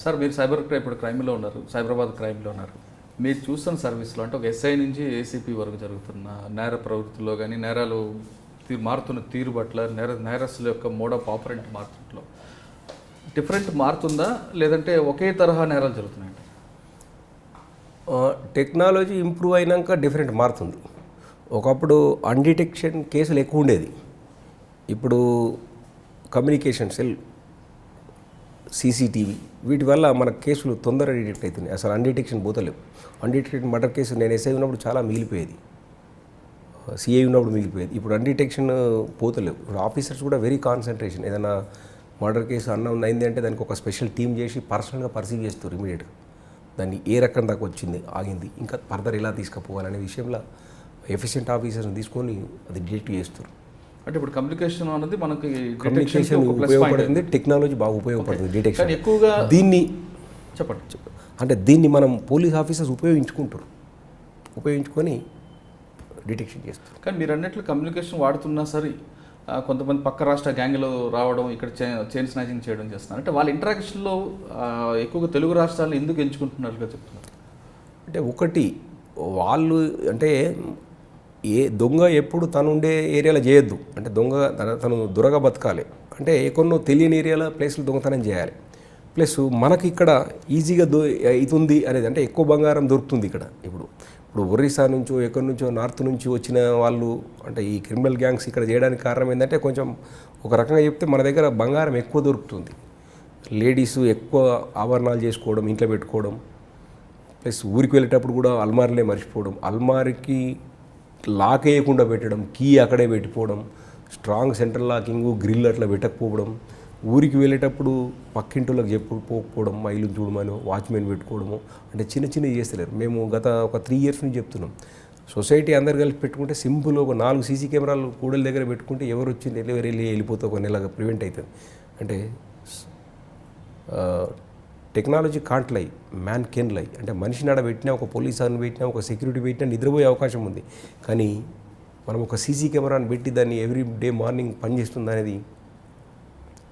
Sir మీరు cyber crime ఇప్పుడు క్రైమ్లో ఉన్నారు, సైబరాబాద్ క్రైమ్లో ఉన్నారు. మీరు చూస్తున్న సర్వీస్లో అంటే ఒక ఎస్ఐ నుంచి ఏసీపీ వరకు జరుగుతున్న నేర ప్రవృత్తిలో కానీ నేరాలు మారుతున్న తీరు పట్ల నేరస్తుల యొక్క మోడ్ ఆఫ్ ఆపరెంట్ మారుతుంట్లో డిఫరెంట్ మారుతుందా లేదంటే ఒకే తరహా నేరాలు జరుగుతున్నాయండి? టెక్నాలజీ ఇంప్రూవ్ అయినాక డిఫరెంట్ మారుతుంది. ఒకప్పుడు అన్డిటెక్షన్ కేసులు ఎక్కువ ఉండేది. ఇప్పుడు కమ్యూనికేషన్ సెల్, సీసీటీవీ వీటి వల్ల మన కేసులు తొందరగా డిటెక్ట్ అవుతున్నాయి. అసలు అన్డిటెక్షన్ పోతలేవు. అన్డిటెక్టెడ్ మర్డర్ కేసు నేను ఎస్ఐ ఉన్నప్పుడు చాలా మిగిలిపోయేది, సిఐ ఉన్నప్పుడు మిగిలిపోయేది. ఇప్పుడు అన్డిటెక్షన్ పోతలేవు. ఇప్పుడు ఆఫీసర్స్ కూడా వెరీ కాన్సన్ట్రేషన్. ఏదైనా మర్డర్ కేసు అయింది అంటే దానికి ఒక స్పెషల్ టీమ్ చేసి పర్సనల్గా పర్సీవ్ చేస్తారు ఇమీడియట్గా. దాన్ని ఏ రకం దాకా వచ్చింది, ఆగింది, ఇంకా ఫర్దర్ ఎలా తీసుకుపోవాలనే విషయంలో ఎఫిషియెంట్ ఆఫీసర్స్ని తీసుకొని అది డిటెక్ట్ చేస్తారు. అంటే ఇప్పుడు కమ్యూనికేషన్ అనేది మనకి కమ్యూనికేషన్ ఉపయోగపడుతుంది, టెక్నాలజీ బాగా ఉపయోగపడుతుంది డిటెక్షన్. ఎక్కువగా దీన్ని చెప్పండి అంటే దీన్ని మనం పోలీస్ ఆఫీసర్స్ ఉపయోగించుకొని డిటెక్షన్ చేస్తారు. కానీ మీరు అన్నట్లు కమ్యూనికేషన్ వాడుతున్నా సరే కొంతమంది పక్క రాష్ట్ర గ్యాంగ్లో రావడం, ఇక్కడ చైన్ స్నాచింగ్ చేయడం చేస్తున్నారు. అంటే వాళ్ళ ఇంటరాక్షన్లో ఎక్కువగా తెలుగు రాష్ట్రాలను ఎందుకు ఎంచుకుంటున్నారుగా చెప్తున్నారు? అంటే ఒకటి వాళ్ళు అంటే దొంగ ఎప్పుడు తను ఉండే ఏరియాలో చేయొద్దు. అంటే దొంగ తను దొరగా బతకాలి అంటే ఎక్కడో తెలియని ఏరియాలో ప్లేస్లు దొంగతనం చేయాలి. ప్లస్ మనకి ఇక్కడ ఈజీగా అవుతుంది అనేది, అంటే ఎక్కువ బంగారం దొరుకుతుంది ఇక్కడ. ఇప్పుడు ఒరిస్సా నుంచో ఎక్కడి నుంచో నార్త్ నుంచి వచ్చిన వాళ్ళు అంటే ఈ క్రిమినల్ గ్యాంగ్స్ ఇక్కడ చేయడానికి కారణం ఏంటంటే కొంచెం ఒక రకంగా చెప్తే మన దగ్గర బంగారం ఎక్కువ దొరుకుతుంది. లేడీస్ ఎక్కువ ఆభరణాలు చేసుకోవడం, ఇంట్లో పెట్టుకోవడం, ప్లస్ ఊరికి వెళ్ళేటప్పుడు కూడా అల్మారీలే మర్చిపోవడం, అల్మారికి లాక్ వేయకుండా పెట్టడం, కీ అక్కడే పెట్టిపోవడం, స్ట్రాంగ్ సెంట్రల్ లాకింగ్, గ్రిల్ అట్లా పెట్టకపోవడం, ఊరికి వెళ్ళేటప్పుడు పక్కింటిలోకి చెప్పుకోకపోవడం, మైలు చూడమని వాచ్మెన్ పెట్టుకోవడము, అంటే చిన్నవి చేస్తలేరు. మేము గత ఒక 3 years నుంచి చెప్తున్నాం. సొసైటీ అందరు కలిసి పెట్టుకుంటే సింపుల్ ఒక 4 సీసీ కెమెరాలు కూడల దగ్గర పెట్టుకుంటే ఎవరు వచ్చి వెళ్ళిపోతే ఒక నెలగా ప్రివెంట్ అవుతుంది. అంటే టెక్నాలజీ కాంట్ లై, మ్యాన్ కెన్ లై. అంటే మనిషి నాడ పెట్టినా, ఒక పోలీస్ ఆర్ని పెట్టినా, ఒక సెక్యూరిటీ పెట్టినా నిద్రపోయే అవకాశం ఉంది. కానీ మనం ఒక సీసీ కెమెరాని పెట్టి దాన్ని ఎవ్రీ డే మార్నింగ్ పనిచేస్తుంది అనేది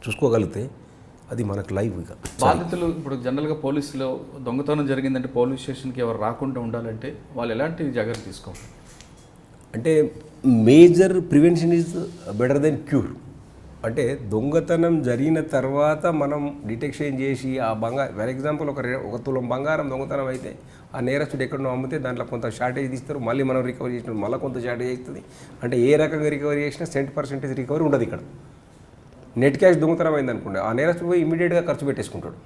చూసుకోగలిగితే అది మనకు లైవ్గా. బాధితులు ఇప్పుడు జనరల్గా పోలీసులో దొంగతనం జరిగిందంటే పోలీస్ స్టేషన్కి ఎవరు రాకుండా ఉండాలంటే వాళ్ళు ఎలాంటి జాగ్రత్తలు తీసుకోవాలి? అంటే major prevention is better then cure. అంటే దొంగతనం జరిగిన తర్వాత మనం డిటెక్షన్ చేసి ఆ ఫర్ ఎగ్జాంపుల్ ఒక తులం బంగారం దొంగతనం అయితే ఆ నేరస్తుడు ఎక్కడో అమ్మితే దాంట్లో కొంత షార్టేజ్ తీస్తారు, మళ్ళీ మనం రికవరీ చేసినప్పుడు మళ్ళీ కొంత షార్టేజ్ అవుతుంది. అంటే ఏ రకంగా రికవరీ చేసినా 100% రికవరీ ఉండదు. ఇక్కడ నెట్ క్యాష్ దొంగతనం అయింది అనుకోండి, ఆ నేరస్తుడు పోయి ఇమీడియట్గా ఖర్చు పెట్టేసుకుంటాడు,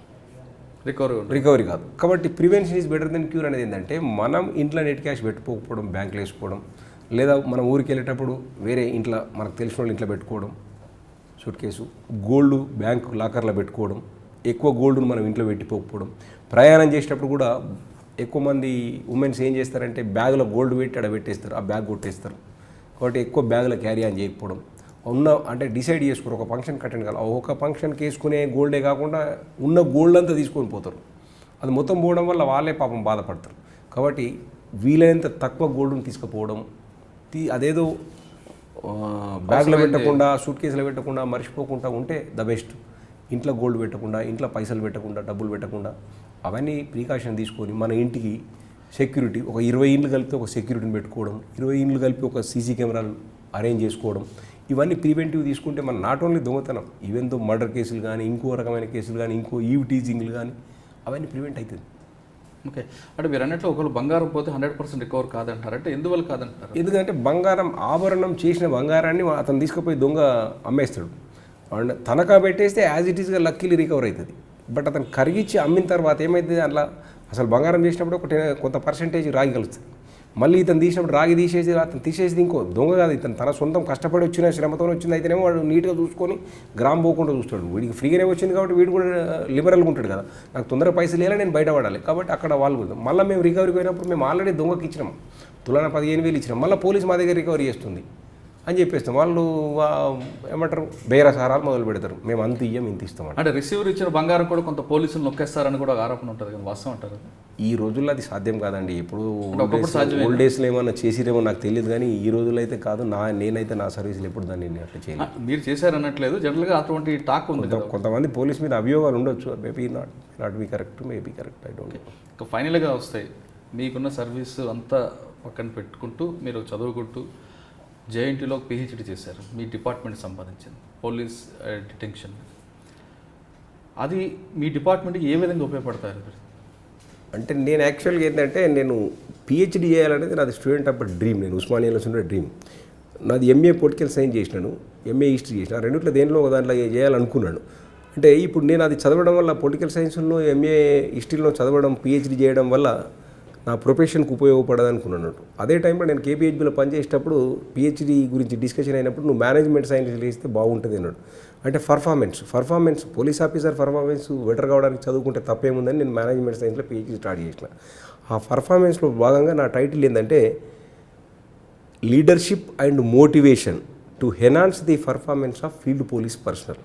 రికవరీ కాదు. కాబట్టి prevention is better then cure అనేది ఏంటంటే మనం ఇంట్లో నెట్ క్యాష్ పెట్టుకోకపోవడం, బ్యాంకులో వేసుకోవడం, లేదా మనం ఊరికి వెళ్ళేటప్పుడు వేరే ఇంట్లో మనకు తెలిసిన వాళ్ళు ఇంట్లో పెట్టుకోవడం, సూట్ కేసు, గోల్డ్ బ్యాంకు లాకర్లో పెట్టుకోవడం, ఎక్కువ గోల్డ్ను మనం ఇంట్లో పెట్టిపోకపోవడం, ప్రయాణం చేసేటప్పుడు కూడా ఎక్కువ మంది ఉమెన్స్ ఏం చేస్తారంటే బ్యాగ్లో గోల్డ్ పెట్టి అక్కడ పెట్టేస్తారు, ఆ బ్యాగ్ కొట్టేస్తారు. కాబట్టి ఎక్కువ బ్యాగ్లో క్యారీ ఆన్ చేయకపోవడం, అంటే డిసైడ్ చేసుకోరు ఒక ఫంక్షన్ అటెండ్ కావాలి, ఒక ఫంక్షన్కి వేసుకునే గోల్డే కాకుండా ఉన్న గోల్డ్ అంతా తీసుకొని పోతారు. అది మొత్తం పోవడం వల్ల వాళ్ళే పాపం బాధపడతారు. కాబట్టి వీలైనంత తక్కువ గోల్డ్ని తీసుకుపోవడం, అదేదో బ్యాగ్లో పెట్టకుండా, సూట్ కేసులో పెట్టకుండా, మర్చిపోకుండా ఉంటే ద బెస్ట్. ఇంట్లో గోల్డ్ పెట్టకుండా, ఇంట్లో పైసలు పెట్టకుండా, డబ్బులు పెట్టకుండా, అవన్నీ ప్రికాషన్ తీసుకొని మన ఇంటికి సెక్యూరిటీ ఒక 20 ఇండ్లు కలిపి ఒక సెక్యూరిటీని పెట్టుకోవడం, 20 ఇండ్లు కలిపి ఒక సీసీ కెమెరాలు అరేంజ్ చేసుకోవడం, ఇవన్నీ ప్రివెంటివ్ తీసుకుంటే మన నాట్ ఓన్లీ దొంగతనం, ఈవెన్ దో మర్డర్ కేసులు కానీ, ఇంకో రకమైన కేసులు కానీ, ఇంకో ఈవ్ టీజింగ్లు కానీ అవన్నీ ప్రివెంట్ అవుతుంది. ఓకే, అంటే మీరు అన్నట్లు ఒకళ్ళు బంగారం పోతే 100% రికవర్ కాదంటారు. అంటే ఎందువల్ల కాదంటారు? ఎందుకంటే బంగారం ఆభరణం చేసిన బంగారాన్ని అతను తీసుకుపోయి దొంగ అమ్మేస్తాడు. తనఖా పెట్టేస్తే యాజ్ ఇట్ ఈస్గా లక్కీలీ రికవర్ అవుతుంది. బట్ అతను కరిగించి అమ్మిన తర్వాత ఏమవుతుంది, అట్లా అసలు బంగారం చేసినప్పుడు కొంత పర్సెంటేజ్ రాగి కలుస్తుంది. మళ్ళీ ఇతను తీసినప్పుడు రాగి తీసేసి అతను తీసేసి ఇంకో దొంగ కాదు, ఇతను తన సొంతం కష్టపడి వచ్చిన శ్రమతో వచ్చింది అయితేనేమో వాడు నీట్గా చూసుకొని గ్రామ్ పోకుండా చూస్తాడు. వీడికి ఫ్రీగానే వచ్చింది కాబట్టి వీడు కూడా లిబరల్గా ఉంటాడు కదా, నాకు తొందరగా పైసలు లేలా నేను బయటపడాలి. కాబట్టి అక్కడ వాళ్ళు మళ్ళీ మేము రికవరీకి పోయినప్పుడు మేము ఆల్రెడీ దొంగకి ఇచ్చినాం, తులాన 15,000 ఇచ్చినాం, మళ్ళీ పోలీస్ మా దగ్గర రికవరీ చేస్తుంది. అని చెప్పేస్తాం. వాళ్ళు ఏమంటారు బేరసారాలు మొదలు పెడతారు, మేము అంత ఇయ్యం ఇంత ఇస్తామంట. అంటే రిసీవర్ ఇచ్చిన బంగారం కూడా కొంత పోలీసులు నొక్కేస్తారని కూడా ఒక ఆరోపణ ఉంటుంది కానీ వాస్తవం అంటారు. ఈ రోజుల్లో అది సాధ్యం కాదండి. ఎప్పుడు ఒకప్పుడు సాధ్యమే. ఓల్డ్ డేస్లో ఏమన్నా చేసిరేమో నాకు తెలియదు, కానీ ఈ రోజుల్లో అయితే కాదు. నేనైతే నా సర్వీసులు ఎప్పుడు దాన్ని అట్లా చేయలేదు. మీరు చేశారనట్లేదు, జనరల్గా అటువంటి టాక్ ఉంది కదా. కొంతమంది పోలీస్ మీద అభియోగాలు ఉండొచ్చు, maybe not be correct, maybe correct, I don't know. ఇంకా ఫైనల్గా వస్తాయి, మీకున్న సర్వీసు అంతా పక్కన పెట్టుకుంటూ మీరు చదువుకుంటూ జేఎన్టీలో పిహెచ్డి చేశారు, మీ డిపార్ట్మెంట్కి సంబంధించింది పోలీస్ డిటెన్షన్. అది మీ డిపార్ట్మెంట్కి ఏ విధంగా ఉపయోగపడతారు? అంటే నేను యాక్చువల్గా ఏంటంటే నేను పిహెచ్డి చేయాలనేది నాది స్టూడెంట్ అప్పుడు డ్రీమ్. నేను ఉస్మానియాలో ఉండే డ్రీమ్. నాది ఎంఏ పొలిటికల్ సైన్స్ చేసినాను, ఎంఏ హిస్టరీ చేసిన, రెండిట్లో దేనిలో ఒక దాంట్లో చేయాలనుకున్నాను. అంటే ఇప్పుడు నేను అది చదవడం వల్ల పొలిటికల్ సైన్స్లో ఎంఏ హిస్టరీలో చదవడం పిహెచ్డి చేయడం వల్ల నా ప్రొఫెషన్కి ఉపయోగపడదు అనుకున్నాను. అదే టైంలో నేను కేపీహెచ్బీలో పనిచేసేటప్పుడు పిహెచ్డి గురించి డిస్కషన్ అయినప్పుడు నువ్వు మేనేజ్మెంట్ సైన్స్ చేస్తే బాగుంటుంది అన్నాడు. అంటే performance police officer performance better కావడానికి చదువుకుంటే తప్పేముందని నేను మేనేజ్మెంట్ సైన్స్లో పిహెచ్డి స్టార్ట్ చేసిన. ఆ పర్ఫార్మెన్స్లో భాగంగా నా టైటిల్ ఏంటంటే leadership and motivation to enhance the performance of field police personnel.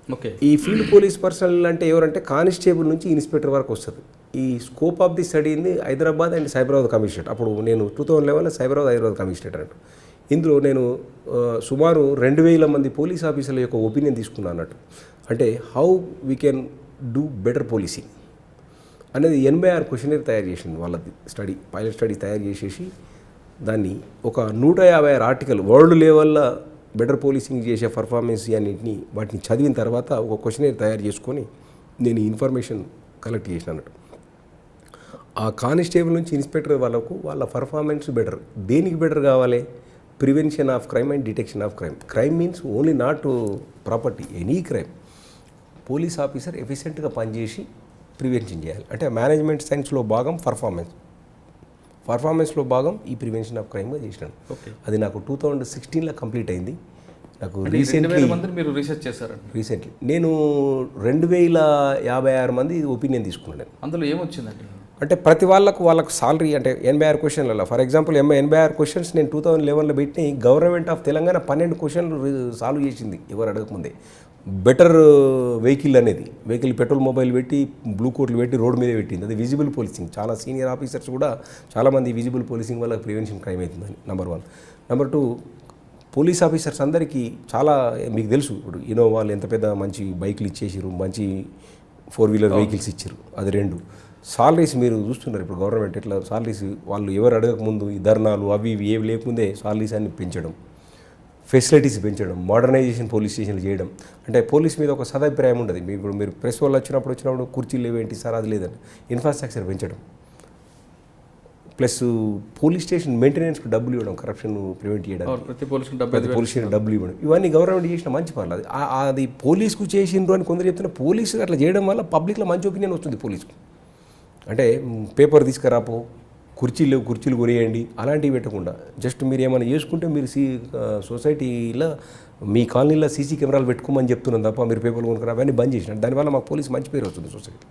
Okay, ఈ ఫీల్డ్ పోలీస్ పర్సనల్ అంటే ఎవరంటే కానిస్టేబుల్ నుంచి ఇన్స్పెక్టర్ వరకు వస్తుంది. ఈ స్కోప్ ఆఫ్ ది స్టడీని హైదరాబాద్ అండ్ సైబరాబాద్ కమిషనరేట్. అప్పుడు నేను 2011 హైదరాబాద్ కమిషనరేట్ అన్నట్టు. ఇందులో నేను సుమారు 2000 మంది పోలీస్ ఆఫీసర్ల యొక్క ఒపీనియన్ తీసుకున్నాను అన్నట్టు. అంటే how we can do better policing అనేది 86 క్వశ్చనరీ తయారు చేసింది వాళ్ళది స్టడీ, పైలట్ స్టడీ తయారు చేసేసి దాన్ని ఒక 156 ఆర్టికల్ వరల్డ్ లెవెల్లో బెటర్ పోలీసింగ్ చేసే పర్ఫార్మెన్స్ అన్నింటినీ వాటిని చదివిన తర్వాత ఒక క్వశ్చనరీ తయారు చేసుకొని నేను ఇన్ఫర్మేషన్ కలెక్ట్ చేసిన అన్నట్టు. ఆ కానిస్టేబుల్ నుంచి ఇన్స్పెక్టర్ వాళ్ళకు వాళ్ళ పర్ఫార్మెన్స్ బెటర్. దేనికి బెటర్ కావాలి? Prevention of crime and detection of crime. Crime means only not property, any crime. Police officer ఎఫిషియెంట్గా పనిచేసి ప్రివెన్షన్ చేయాలి. అంటే మేనేజ్మెంట్ సైన్స్లో భాగం పర్ఫార్మెన్స్లో భాగం ఈ ప్రివెన్షన్ ఆఫ్ క్రైమ్గా చేసినాను. అది నాకు 2016లో కంప్లీట్ అయింది. నాకు రీసెంట్లీ మీరు రీసెర్చ్ చేశారండి? నేను 2056 మంది ఒపీనియన్ తీసుకున్నాను. అందులో ఏమొచ్చిందండి? అంటే ప్రతి వాళ్ళకు సాలరీ అంటే 86 క్వశ్చన్లలో, ఫర్ ఎగ్జాంపుల్ 86 క్వశ్చన్స్ నేను 2011లో పెట్టి గవర్నమెంట్ ఆఫ్ తెలంగాణ 12 క్వశ్చన్లు సాల్వ్ చేసింది ఎవరు అడగకముందే. బెటర్ వెహికల్ అనేది, వెహికల్ పెట్రోల్ మొబైల్ పెట్టి బ్లూ కోట్లు పెట్టి రోడ్ మీద పెట్టింది. అది విజిబుల్ పోలీసింగ్. చాలా సీనియర్ ఆఫీసర్స్ కూడా చాలామంది విజిబుల్ పోలీసింగ్ వల్ల ప్రివెన్షన్ క్రైమ్ అవుతుందని. నెంబర్ 1. నెంబర్ 2, పోలీస్ ఆఫీసర్స్ అందరికీ చాలా మీకు తెలుసు, ఇప్పుడు ఇన్నోవాలు ఎంత పెద్ద మంచి బైకులు ఇచ్చేసారు, మంచి 4-వీలర్ వెహికల్స్ ఇచ్చారు. అది 2. సాలరీస్ మీరు చూస్తున్నారు ఇప్పుడు గవర్నమెంట్ ఎట్లా సాలరీస్ వాళ్ళు ఎవరు అడగకముందు ఈ ధర్నాలు అవి ఇవి ఏవి లేకముందే సాలరీస్ అన్ని పెంచడం, ఫెసిలిటీస్ పెంచడం, మోడర్నైజేషన్ పోలీస్ స్టేషన్లు చేయడం. అంటే పోలీస్ మీద ఒక సదాభిప్రాయం ఉండదు. మీరు ప్రెస్ వాళ్ళు వచ్చినప్పుడు కుర్చీలు లేవేంటి సార్ అది లేదని ఇన్ఫ్రాస్ట్రక్చర్ పెంచడం, ప్లస్ పోలీస్ స్టేషన్ మెయింటెనెన్స్కి డబ్బులు ఇవ్వడం, కరప్షన్ ప్రివెంట్ చేయడానికి ప్రతి పోలీస్ స్టేషన్ డబ్బులు ఇవ్వడం, ఇవన్నీ గవర్నమెంట్ చేసిన మంచి పనులు. అది పోలీస్కు చేసిండ్రు అని కొందరు చెప్తున్నా. పోలీసు అట్లా చేయడం వల్ల పబ్లిక్లో మంచి ఒపీనియన్ వస్తుంది పోలీసుకు. అంటే పేపర్ తీసుకురాపో, కుర్చీలు కొనియండి అలాంటివి పెట్టకుండా జస్ట్ మీరు ఏమైనా చేసుకుంటే మీరు సొసైటీలో మీ కాలనీలో సీసీ కెమెరాలు పెట్టుకోమని చెప్తున్నాను తప్ప మీరు పేపర్లు కొనుక్కురా అవన్నీ బంద్ చేసినారు. దానివల్ల మాకు పోలీసు మంచి పేరు వస్తుంది సొసైటీ.